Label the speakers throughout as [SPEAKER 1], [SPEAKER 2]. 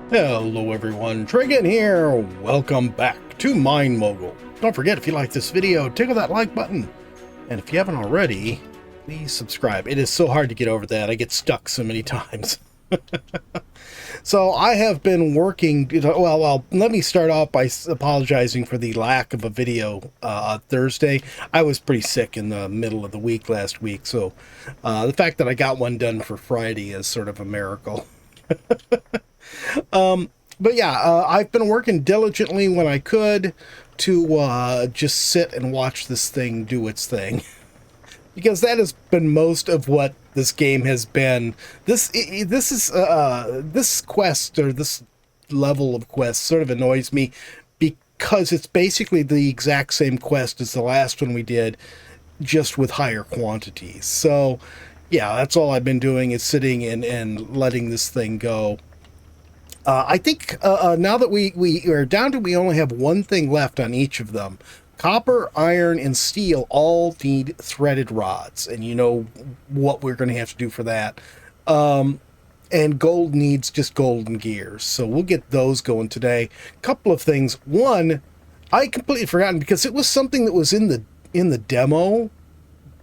[SPEAKER 1] Hello everyone, Trigan here. Welcome back to MineMogul. Don't forget, if you like this video, tickle that like button. And if you haven't already, please subscribe. It is so hard to get over that. I get stuck so many times. So I have been working, well, let me start off by apologizing for the lack of a video Thursday. I was pretty sick in the middle of the week last week, so the fact that I got one done for Friday is sort of a miracle. But yeah, I've been working diligently when I could to just sit and watch this thing do its thing. Because that has been most of what this game has been. This quest, or this level of quest, sort of annoys me because it's basically the exact same quest as the last one we did, just with higher quantities. So yeah, that's all I've been doing, is sitting and letting this thing go. I think now that we are down to, we only have one thing left on each of them. Copper, iron, and steel all need threaded rods, and you know what we're going to have to do for that. And gold needs just golden gears, so we'll get those going today. Couple of things. One, I completely forgotten, because it was something that was in the demo,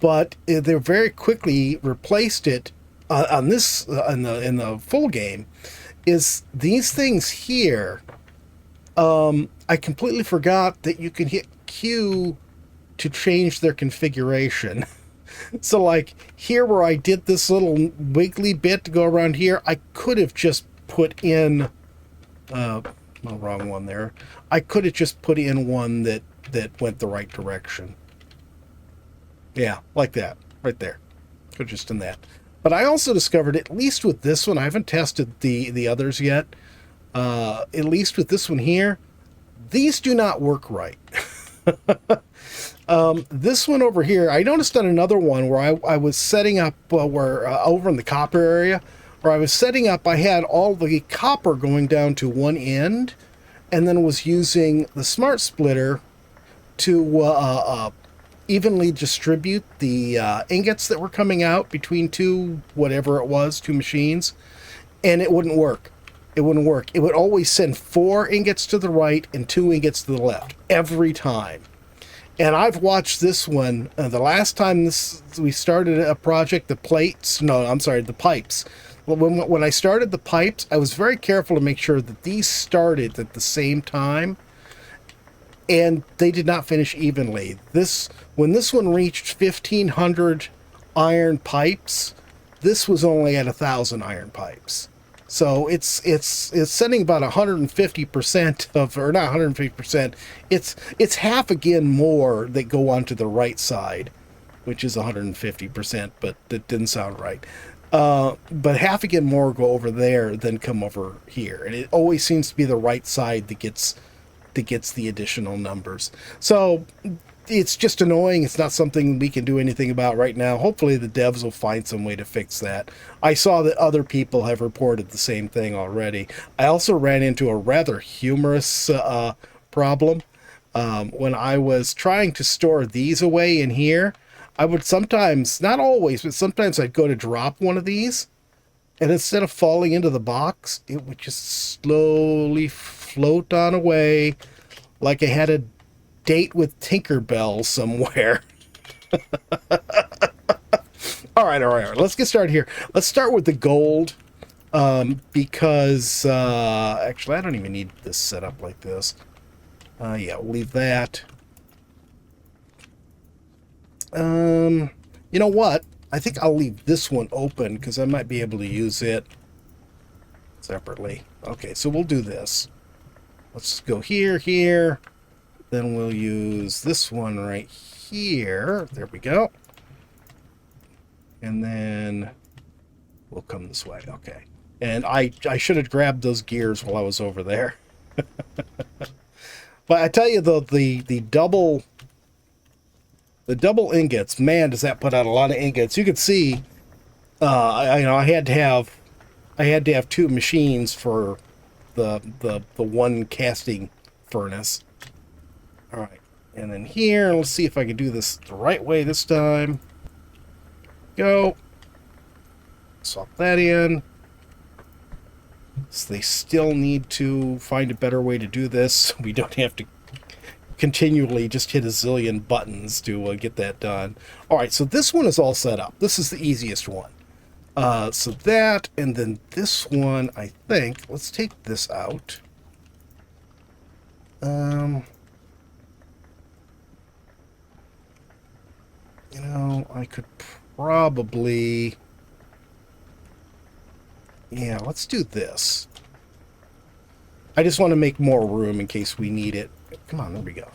[SPEAKER 1] but they very quickly replaced it on this in the full game. Is these things here? I completely forgot that you can hit Q to change their configuration. So like here where I did this little wiggly bit to go around here, I could have just put in no, wrong one there. I could have just put in one that went the right direction. Yeah, like that right there. Could have just done that. But I also discovered, at least with this one, I haven't tested the others yet, at least with this one here, these do not work right. This one over here, I noticed on another one where I was setting up, over in the copper area, where I was setting up, I had all the copper going down to one end, and then was using the smart splitter to evenly distribute the ingots that were coming out between two machines, and it wouldn't work. It wouldn't work. It would always send 4 ingots to the right and 2 ingots to the left every time. And I've watched this one. The last time we started a project, the pipes. When I started the pipes, I was very careful to make sure that these started at the same time, and they did not finish evenly. When this one reached 1,500 iron pipes, this was only at 1,000 iron pipes. So it's sending about 150% of, or not 150%. It's half again more that go onto the right side, which is 150%, but that didn't sound right. But half again more go over there than come over here, and it always seems to be the right side that gets the additional numbers. So it's just annoying. It's not something we can do anything about right now. Hopefully the devs will find some way to fix that. I saw that other people have reported the same thing already. I also ran into a rather humorous problem. When I was trying to store these away in here, I would sometimes, not always, but sometimes I'd go to drop one of these, and instead of falling into the box, it would just slowly float on away like I had a date with Tinkerbell somewhere. all right, let's get started here. Let's start with the gold, because actually I don't even need this set up like this. Yeah, we'll leave that. You know what, I think I'll leave this one open because I might be able to use it separately. Okay, so we'll do this. Let's go here. Then we'll use this one right here. There we go. And then we'll come this way. Okay. And I should have grabbed those gears while I was over there. But I tell you, though, the double ingots, man, does that put out a lot of ingots. You could see, I had to have 2 machines for the one casting furnace. All right, and then here, let's see if I can do this the right way this time. Go. Swap that in. So they still need to find a better way to do this. We don't have to continually just hit a zillion buttons to get that done. All right, so this one is all set up. This is the easiest one. So that, and then this one, I think, let's take this out. You know, I could probably... Yeah, let's do this. I just want to make more room in case we need it. Come on, there we go.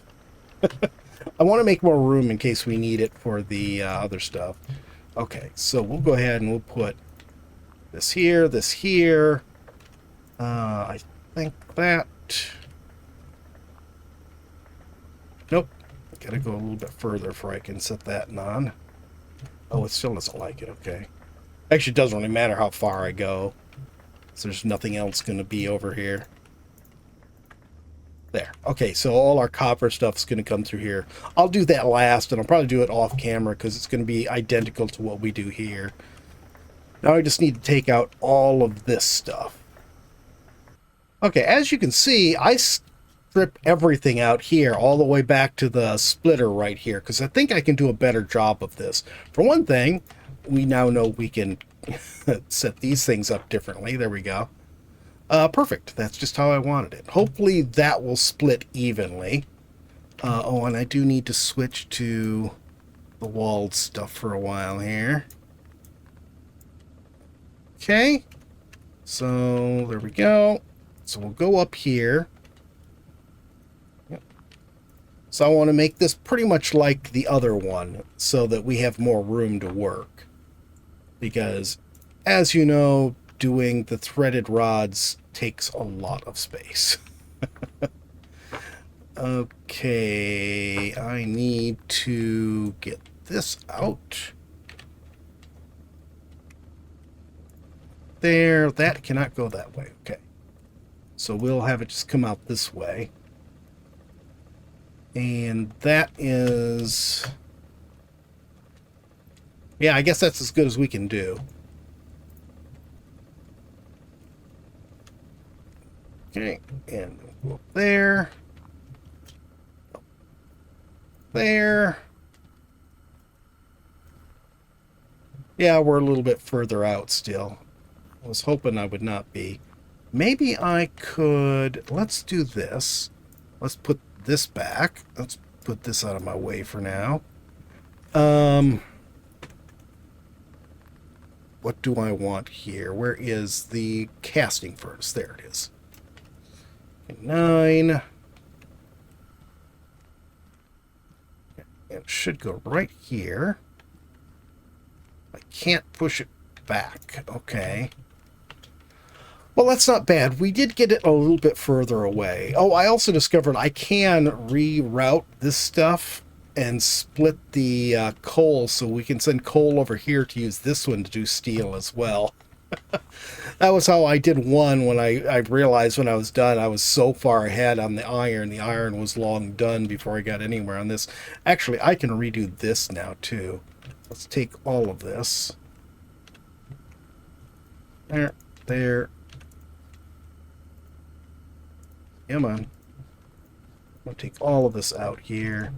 [SPEAKER 1] I want to make more room in case we need it for the other stuff. Okay, so we'll go ahead and we'll put this here, this here. I think that... Nope. Gotta go a little bit further before I can set that on. Oh, it still doesn't like it. Okay. Actually, it doesn't really matter how far I go. So there's nothing else going to be over here. There. Okay, so all our copper stuff is going to come through here. I'll do that last, and I'll probably do it off camera because it's going to be identical to what we do here. Now I just need to take out all of this stuff. Okay, as you can see, I strip everything out here all the way back to the splitter right here because I think I can do a better job of this. For one thing, we now know we can set these things up differently. There we go. Perfect. That's just how I wanted it. Hopefully that will split evenly. Oh, and I do need to switch to the walled stuff for a while here. Okay. So there we go. So we'll go up here. Yep. So I want to make this pretty much like the other one so that we have more room to work. Because, as you know, doing the threaded rods takes a lot of space. Okay, I need to get this out. There, that cannot go that way. Okay. So we'll have it just come out this way. And that is... Yeah, I guess that's as good as we can do. Okay, and go up there. There. Yeah, we're a little bit further out still. I was hoping I would not be. Maybe I could... Let's do this. Let's put this back. Let's put this out of my way for now. What do I want here? Where is the casting furnace? There it is. 9. It should go right here. I can't push it back. Okay. Well, that's not bad. We did get it a little bit further away. Oh, I also discovered I can reroute this stuff and split the coal so we can send coal over here to use this one to do steel as well. That was how I did one when I realized when I was done I was so far ahead on the iron. The iron was long done before I got anywhere on this. Actually, I can redo this now too. Let's take all of this. There, there. Come on. I'm going to take all of this out here.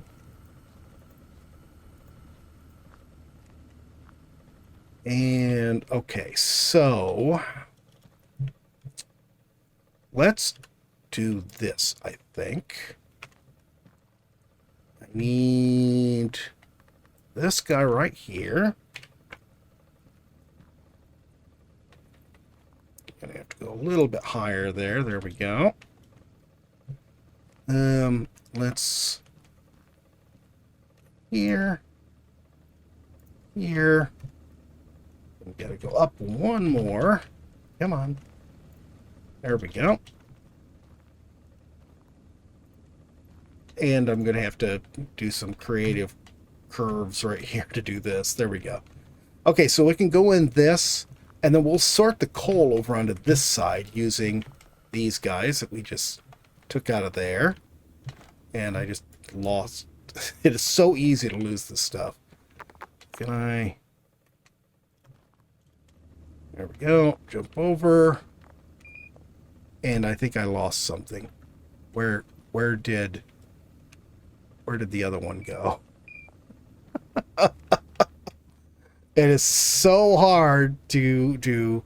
[SPEAKER 1] And, okay, so let's do this, I think. I need this guy right here. Gonna have to go a little bit higher there. There we go. Let's here. We gotta go up one more. Come on. There we go. And I'm gonna have to do some creative curves right here to do this. There we go. Okay, so we can go in this, and then we'll sort the coal over onto this side using these guys that we just took out of there. And I just lost. It is so easy to lose this stuff. Can I... There we go. Jump over. And I think I lost something. Where did the other one go? It is so hard to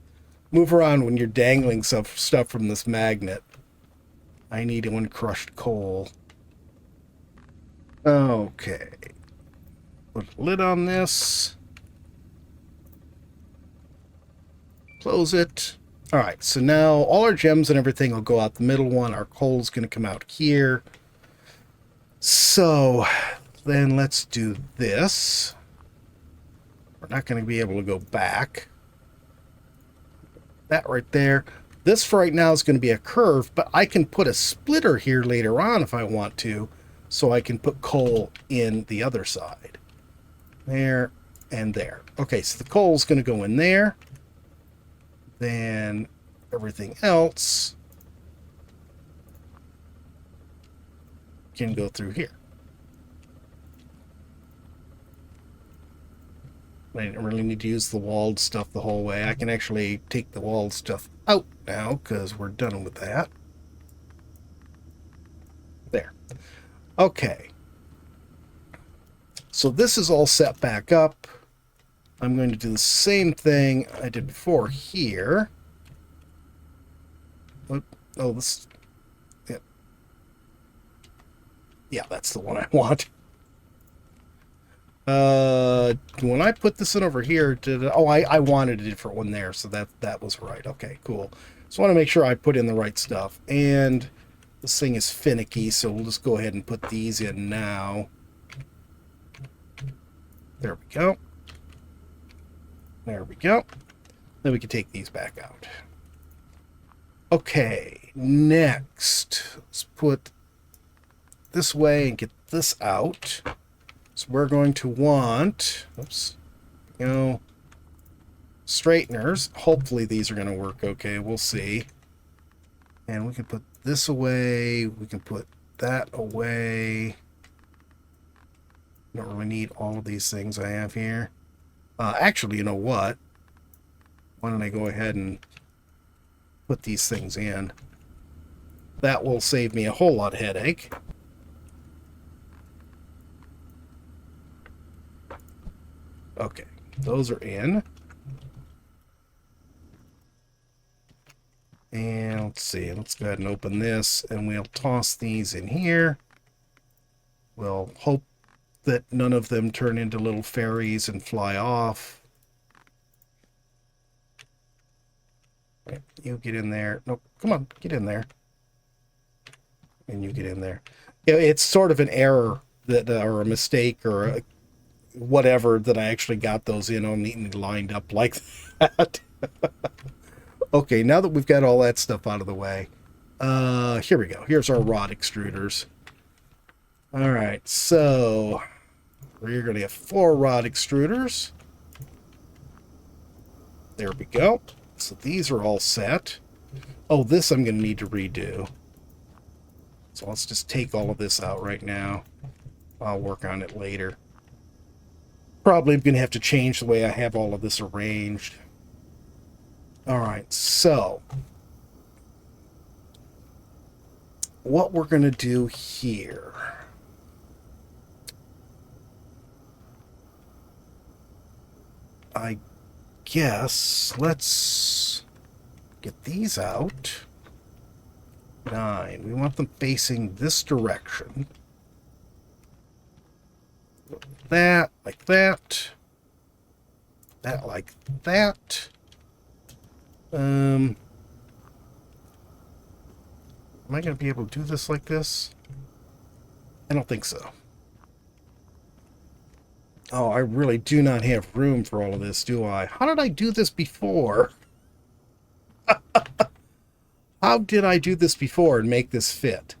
[SPEAKER 1] move around when you're dangling stuff from this magnet. I need one crushed coal. Okay. Put a lid on this. Close it. Alright, so now all our gems and everything will go out the middle one. Our coal's going to come out here. So, then let's do this. We're not going to be able to go back. That right there. This for right now is going to be a curve, but I can put a splitter here later on if I want to, so I can put coal in the other side. There and there. Okay, so the coal's going to go in there. Then everything else can go through here. I didn't really need to use the walled stuff the whole way. I can actually take the walled stuff out now because we're done with that. There. Okay. So this is all set back up. I'm going to do the same thing I did before here. Oh, this... Yeah. Yeah, that's the one I want. When I put this in over here, I wanted a different one there, so that was right. Okay, cool. So I want to make sure I put in the right stuff. And this thing is finicky, so we'll just go ahead and put these in now. There we go. There we go. Then we can take these back out. Okay, next, let's put this way and get this out. So we're going to want, oops, straighteners. Hopefully these are going to work okay. We'll see. And we can put this away. We can put that away. Don't really need all of these things I have here. Actually, you know what? Why don't I go ahead and put these things in? That will save me a whole lot of headache. Okay, those are in. And let's see, let's go ahead and open this, and we'll toss these in here. We'll hope that none of them turn into little fairies and fly off. Right, you get in there. Nope, come on, get in there. And you get in there. It's sort of an error that, or a mistake, or a whatever, that I actually got those in all neatly lined up like that. Okay, now that we've got all that stuff out of the way, here we go. Here's our rod extruders. All right, so we're going to have 4 rod extruders. There we go. So these are all set. Oh, this I'm going to need to redo. So let's just take all of this out right now. I'll work on it later. Probably going to have to change the way I have all of this arranged. All right, so what we're going to do here. I guess let's get these out. 9. We want them facing this direction. That, like that. That, like that. Am I going to be able to do this like this? I don't think so. Oh, I really do not have room for all of this, do I? How did I do this before? How did I do this before and make this fit?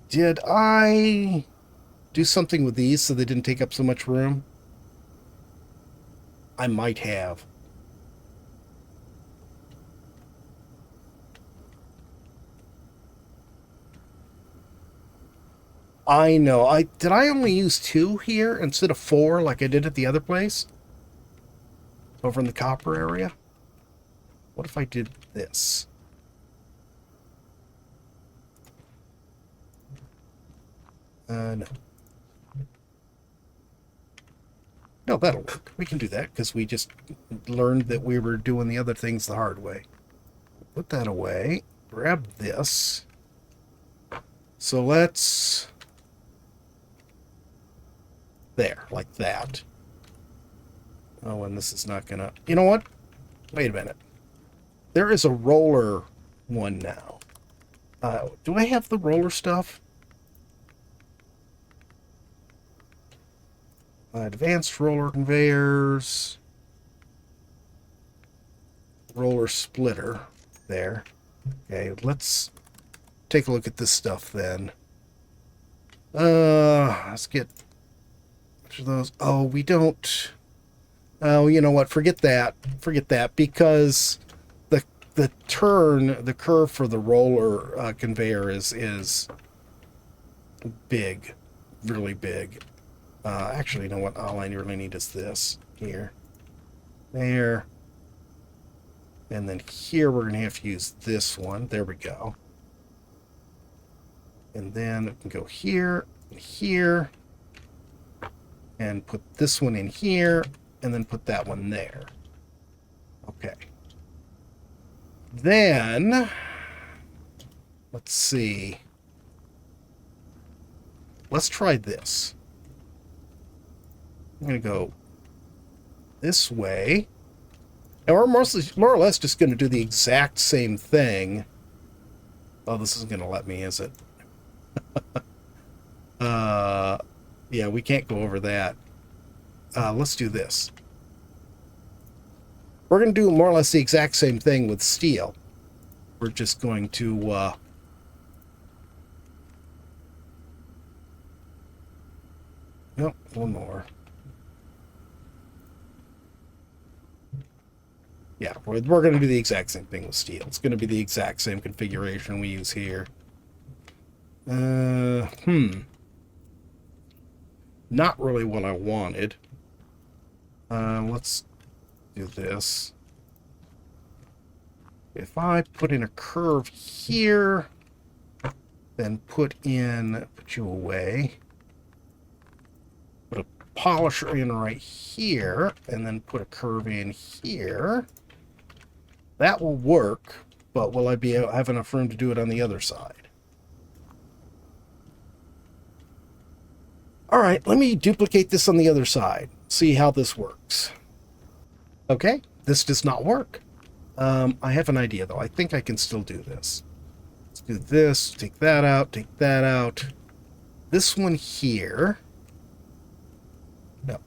[SPEAKER 1] Did I do something with these so they didn't take up so much room? I might have. I know. Did I only use 2 here instead of 4 like I did at the other place? Over in the copper area? What if I did this? No. No, that'll work. We can do that because we just learned that we were doing the other things the hard way. Put that away. Grab this. So let's... There, like that. Oh, and this is not gonna... You know what? Wait a minute. There is a roller one now. Do I have the roller stuff? Advanced roller conveyors. Roller splitter. There. Okay, let's take a look at this stuff then. Let's get... Which of those? Oh, we don't... Oh, you know what? Forget that. Forget that, because the curve for the roller conveyor is big. Really big. Actually, you know what? All I really need is this. Here. There. And then here we're going to have to use this one. There we go. And then it can go here and here. And put this one in here. And then put that one there. Okay. Then, let's see. Let's try this. I'm going to go this way. And we're more or less just going to do the exact same thing. Oh, this isn't going to let me, is it? Yeah, we can't go over that. Let's do this. We're going to do more or less the exact same thing with steel. We're just going to... Nope, one more. Yeah, we're going to do the exact same thing with steel. It's going to be the exact same configuration we use here. Not really what I wanted. Let's do this. If I put in a curve here, then put you away. Put a polisher in right here, and then put a curve in here. That will work, but will I have enough room to do it on the other side? All right, let me duplicate this on the other side. See how this works. Okay, this does not work. I have an idea, though. I think I can still do this. Let's do this, take that out, take that out. This one here. No.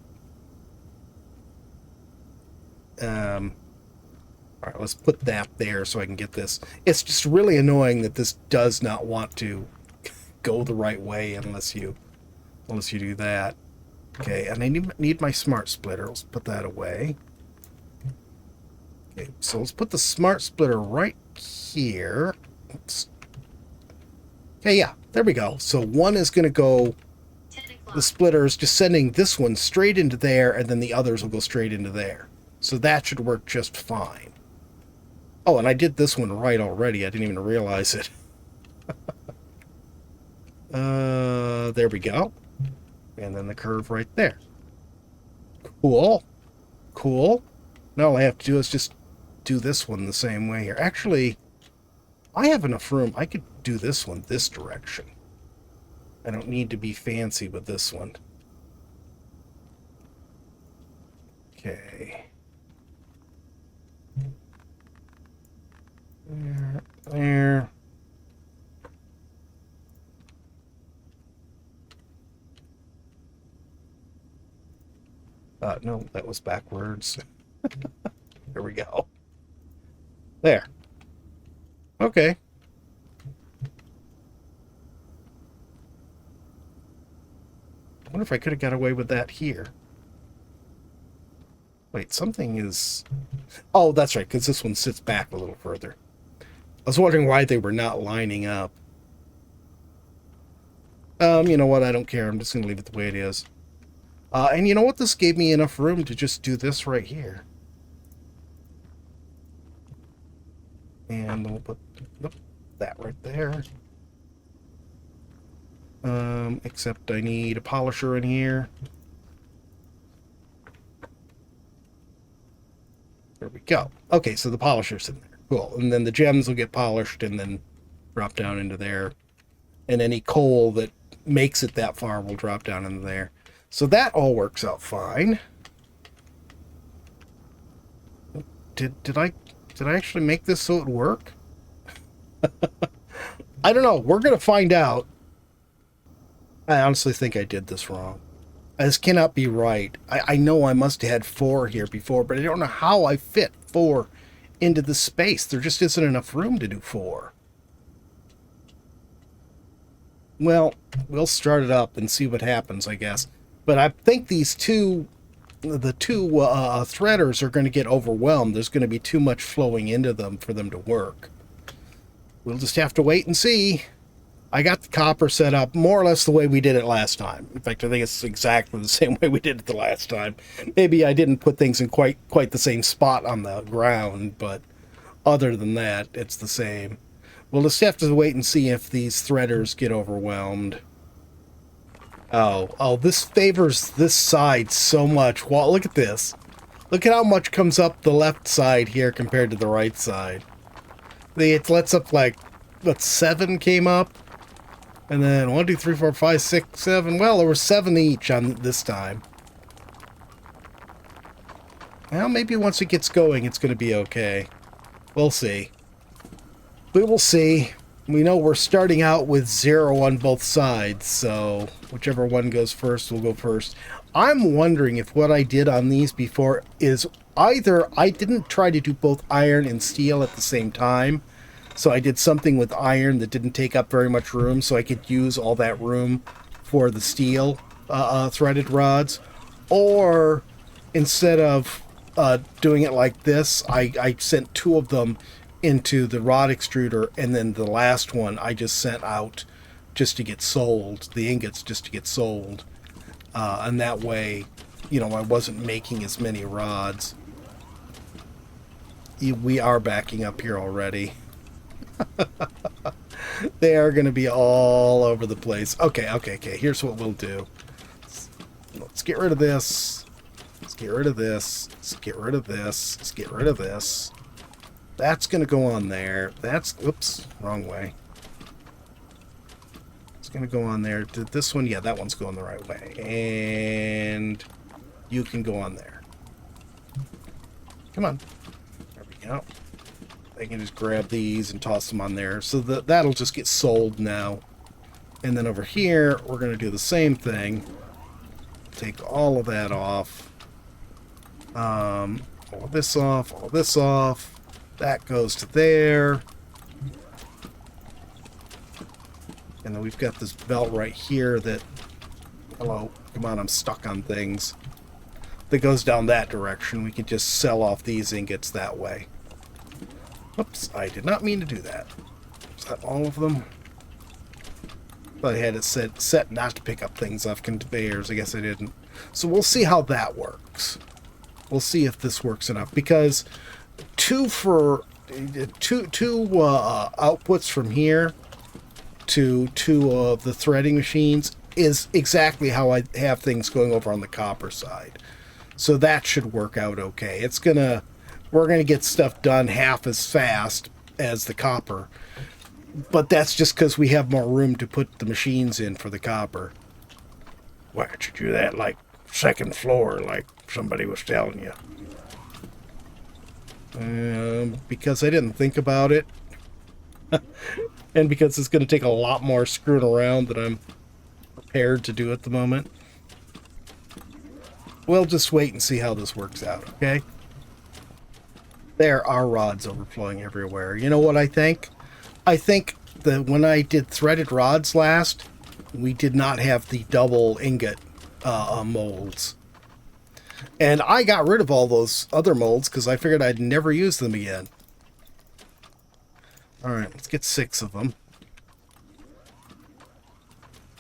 [SPEAKER 1] All right, let's put that there so I can get this. It's just really annoying that this does not want to go the right way unless you do that. Okay, and I need my smart splitter. Let's put that away. Okay, so let's put the smart splitter right here. Oops. Okay, yeah, there we go. So one is going to go, the splitter is just sending this one straight into there, and then the others will go straight into there. So that should work just fine. Oh, and I did this one right already. I didn't even realize it. There we go. And then the curve right there. Cool. Cool. Now all I have to do is just do this one the same way here. Actually, I have enough room. I could do this one this direction. I don't need to be fancy with this one. Okay. There. No, that was backwards. There we go. There. Okay. I wonder if I could have got away with that here. Wait, something is... Oh, that's right, because this one sits back a little further. I was wondering why they were not lining up. You know what? I don't care. I'm just going to leave it the way it is. And you know what? This gave me enough room to just do this right here. And we'll put that right there. Except I need a polisher in here. There we go. Okay, so the polisher's in there. Cool. And then the gems will get polished and then drop down into there. And any coal that makes it that far will drop down into there. So that all works out fine. Did I actually make this so it work? I don't know. We're going to find out. I honestly think I did this wrong. This cannot be right. I know I must have had 4 here before, but I don't know how I fit 4 into the space. There just isn't enough room to do 4. Well, we'll start it up and see what happens, I guess. But I think the two threaders are going to get overwhelmed. There's going to be too much flowing into them for them to work. We'll just have to wait and see. I got the copper set up more or less the way we did it last time. In fact, I think it's exactly the same way we did it the last time. Maybe I didn't put things in quite the same spot on the ground, but other than that, it's the same. We'll just have to wait and see if these threaders get overwhelmed. Oh, this favors this side so much. Well, look at this. Look at how much comes up the left side here compared to the right side. It lets up like, what, 7 came up? And then 1, 2, 3, 4, 5, 6, 7. Well, there were 7 each on this time. Well, maybe once it gets going, it's going to be okay. We'll see. We will see. We know we're starting out with 0 on both sides, so whichever one goes first will go first. I'm wondering if what I did on these before is either I didn't try to do both iron and steel at the same time, so I did something with iron that didn't take up very much room, so I could use all that room for the steel threaded rods. Or instead of doing it like this, I sent 2 of them into the rod extruder, and then the last one I just sent out just to get sold, the ingots just to get sold. And that way, you know, I wasn't making as many rods. We are backing up here already. They are going to be all over the place. Okay. Here's what we'll do. Let's get rid of this. Let's get rid of this. Let's get rid of this. Let's get rid of this. That's going to go on there. That's... Oops. Wrong way. It's going to go on there. Did this one? Yeah, that one's going the right way. And you can go on there. Come on. There we go. I can just grab these and toss them on there. So that'll just get sold now. And then over here, we're going to do the same thing. Take all of that off. All this off. All this off. That goes to there. And then we've got this belt right here that... Hello. Come on, I'm stuck on things. That goes down that direction. We can just sell off these ingots that way. Oops, I did not mean to do that. Is that all of them? I had it set not to pick up things off conveyors. I guess I didn't. So we'll see how that works. We'll see if this works enough. Because two outputs from here to 2 of the threading machines is exactly how I have things going over on the copper side. So that should work out okay. We're gonna get stuff done half as fast as the copper, but that's just because we have more room to put the machines in for the copper. Why don't you do that like 2nd floor, like somebody was telling you? Because I didn't think about it. And because it's going to take a lot more screwing around than I'm prepared to do at the moment. We'll just wait and see how this works out, okay? There are rods overflowing everywhere. You know what I think? I think that when I did threaded rods last, we did not have the double ingot molds. And I got rid of all those other molds because I figured I'd never use them again. Alright, let's get 6 of them.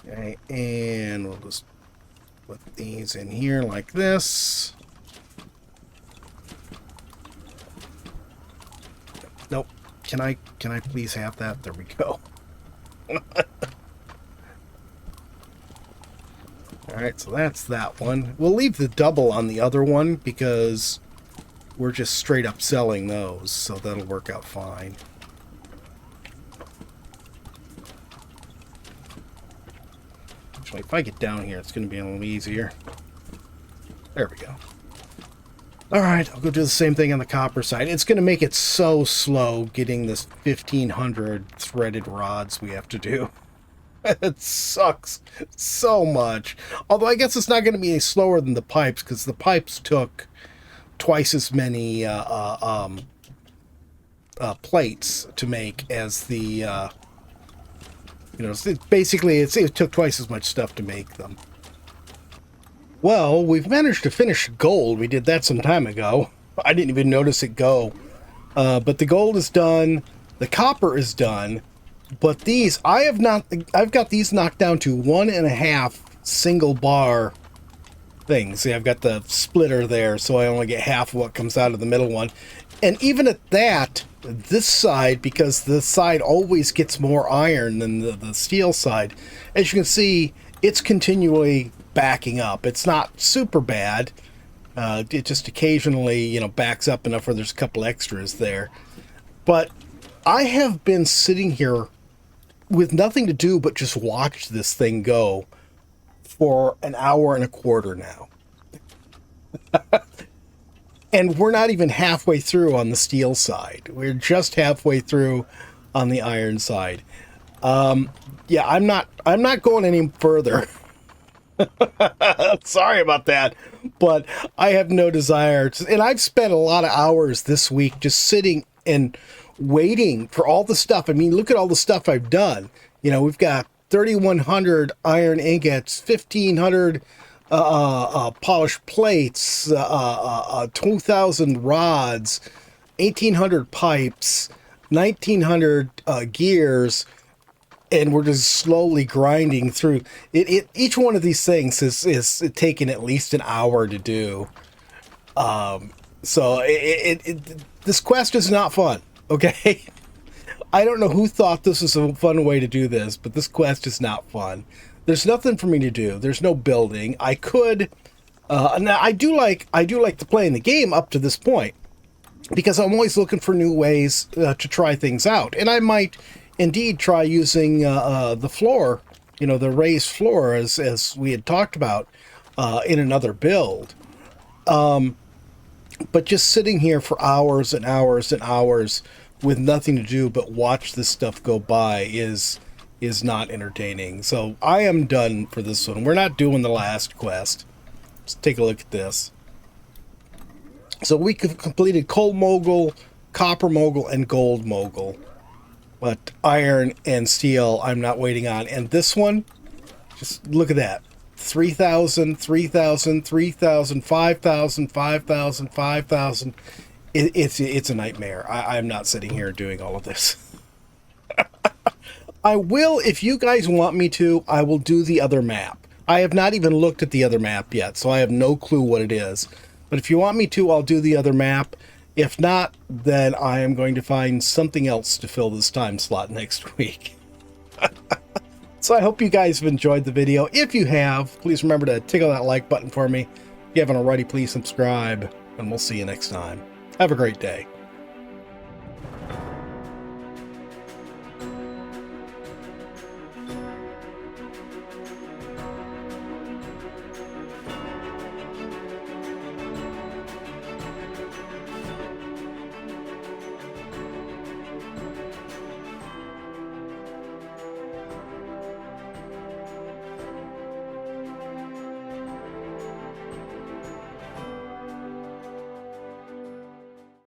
[SPEAKER 1] Okay, and we'll just put these in here like this. Nope, Can I please have that? There we go. Alright, so that's that one. We'll leave the double on the other one because we're just straight up selling those, so that'll work out fine. Actually, if I get down here, it's going to be a little easier. There we go. Alright, I'll go do the same thing on the copper side. It's going to make it so slow getting this 1,500 threaded rods we have to do. It sucks so much. Although I guess it's not going to be any slower than the pipes, because the pipes took twice as many plates to make as the, you know, basically it took twice as much stuff to make them. Well, we've managed to finish gold. We did that some time ago. I didn't even notice it go. But the gold is done. The copper is done. But these, I've got these knocked down to 1.5 single bar things. See, I've got the splitter there, so I only get half of what comes out of the middle one. And even at that, this side, because the side always gets more iron than the steel side, as you can see, it's continually backing up. It's not super bad. It just occasionally, you know, backs up enough where there's a couple extras there. But I have been sitting here with nothing to do but just watch this thing go for an hour and a quarter now. And we're not even halfway through on the steel side. We're just halfway through on the iron side. Yeah, I'm not going any further. Sorry about that, but I have no desire to, and I've spent a lot of hours this week just sitting and waiting for all the stuff. I mean, look at all the stuff I've done. You know, we've got 3,100 iron ingots, 1,500 polished plates, 2,000 rods, 1,800 pipes, 1,900 gears, and we're just slowly grinding through it. Each one of these things is taking at least an hour to do. So this quest is not fun. Okay, I don't know who thought this was a fun way to do this, but this quest is not fun. There's nothing for me to do. There's no building. I could, now I do like to play in the game up to this point, because I'm always looking for new ways to try things out, and I might indeed try using the floor, you know, the raised floor as we had talked about in another build. But just sitting here for hours and hours and hours with nothing to do but watch this stuff go by is not entertaining. So I am done for this one. We're not doing the last quest. Let's take a look at this. So we completed Coal Mogul, Copper Mogul, and Gold Mogul. But iron and steel I'm not waiting on. And this one, just look at that. 3,000, 3,000, 3,000, 5,000, 5,000, 5,000. It's a nightmare. I'm not sitting here doing all of this. I will, if you guys want me to, I will do the other map. I have not even looked at the other map yet, so I have no clue what it is. But if you want me to, I'll do the other map. If not, then I am going to find something else to fill this time slot next week. So I hope you guys have enjoyed the video. If you have, please remember to tickle that like button for me. If you haven't already, please subscribe, and we'll see you next time. Have a great day.